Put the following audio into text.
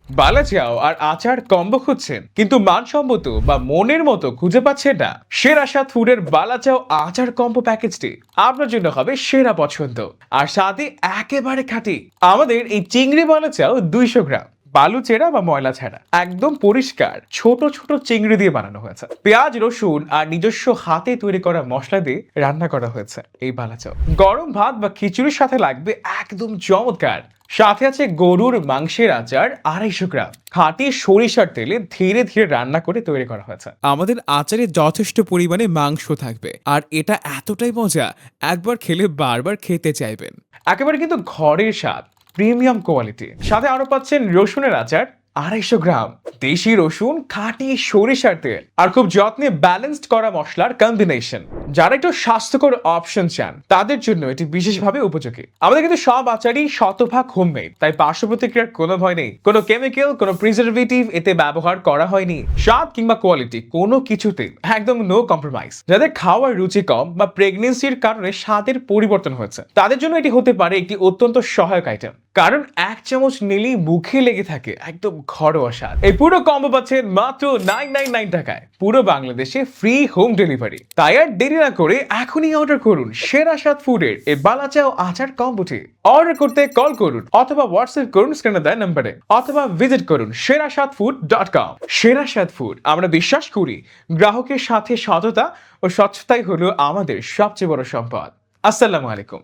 বালাচাও আর আচার কম্বো খুঁজছেন কিন্তু মানসম্মত বা মনের মতো খুঁজে পাচ্ছেন না? সেরা স্বাদ ফুডের বালাচাও আচার কম্বো প্যাকেজটি আপনার জন্য হবে সেরা পছন্দ। আর সাথে একেবারে খাঁটি আমাদের এই চিংড়ি বালাচাও 200 গ্রাম, বালু চেরা বা ময়লা ছাড়া, একদম পরিষ্কার ছোট ছোট চিংড়ি দিয়ে বানানো হয়েছে। পেঁয়াজ রসুন আর নিজস্ব হাতে তৈরি করা মশলা দিয়ে রান্না করা হয়েছে এই বালাচাও। গরম ভাত বা খিচুড়ির সাথে লাগবে একদম চমৎকার। সাথে আছে গরুর মাংসের আচার 250 গ্রাম, খাঁটি সরিষার তেলে ধীরে ধীরে রান্না করে তৈরি করা হয়েছে। আমাদের আচারে যথেষ্ট পরিমাণে মাংস থাকবে আর এটা এতটাই মজা, একবার খেলে বারবার খেতে চাইবেন। একেবারে কিন্তু ঘরের স্বাদ, প্রিমিয়াম কোয়ালিটি। সাথে আরো পাচ্ছেন রসুনের আচার 250 গ্রাম, দেশি রসুন, খাঁটি সরিষার তেল আর খুব যত্নে ব্যালেন্সড করা মশলার কম্বিনেশন। যারা একটু স্বাস্থ্যকর অপশন চান তাদের জন্য এটি বিশেষভাবে উপযোগী। আমাদের কিন্তু সব আচারই শতভাগ হোমমেড, তাই পার্শ্ব প্রতিক্রিয়ার কোনো ভয় নেই। কোনো কেমিক্যাল, কোনো প্রিজারভেটিভ এতে ব্যবহার করা হয়নি। স্বাদ কিংবা কোয়ালিটি কোনো কিছুতে একদম নো কম্প্রোমাইজ। যাদের খাওয়ার রুচি কম বা প্রেগনেন্সির কারণে স্বাদের পরিবর্তন হয়েছে তাদের জন্য এটি হতে পারে একটি অত্যন্ত সহায়ক আইটেম, কারণ 1 চামচ নিলেই মুখে লেগে থাকে একদম ঘরোয়া স্বাদ। এই পুরো কম্বো পাচ্ছেন মাত্র 999 টাকায়, পুরো বাংলাদেশে ফ্রি হোম ডেলিভারি। তাই আর দেরি না করে এখনই অর্ডার করুন সেরা স্বাদ ফুডের এই বালাচাও আচার কম্বোটি। অর্ডার করতে কল করুন অথবা হোয়াটসঅ্যাপ করুন স্ক্রিনে দেওয়া নম্বরে, অথবা ভিজিট করুন seraswadfood.com। সেরা স্বাদ ফুড, আমরা বিশ্বাস করি গ্রাহকের সাথে সততা ও স্বচ্ছতাই হলো আমাদের সবচেয়ে বড় সম্পদ। আসসালামু আলাইকুম।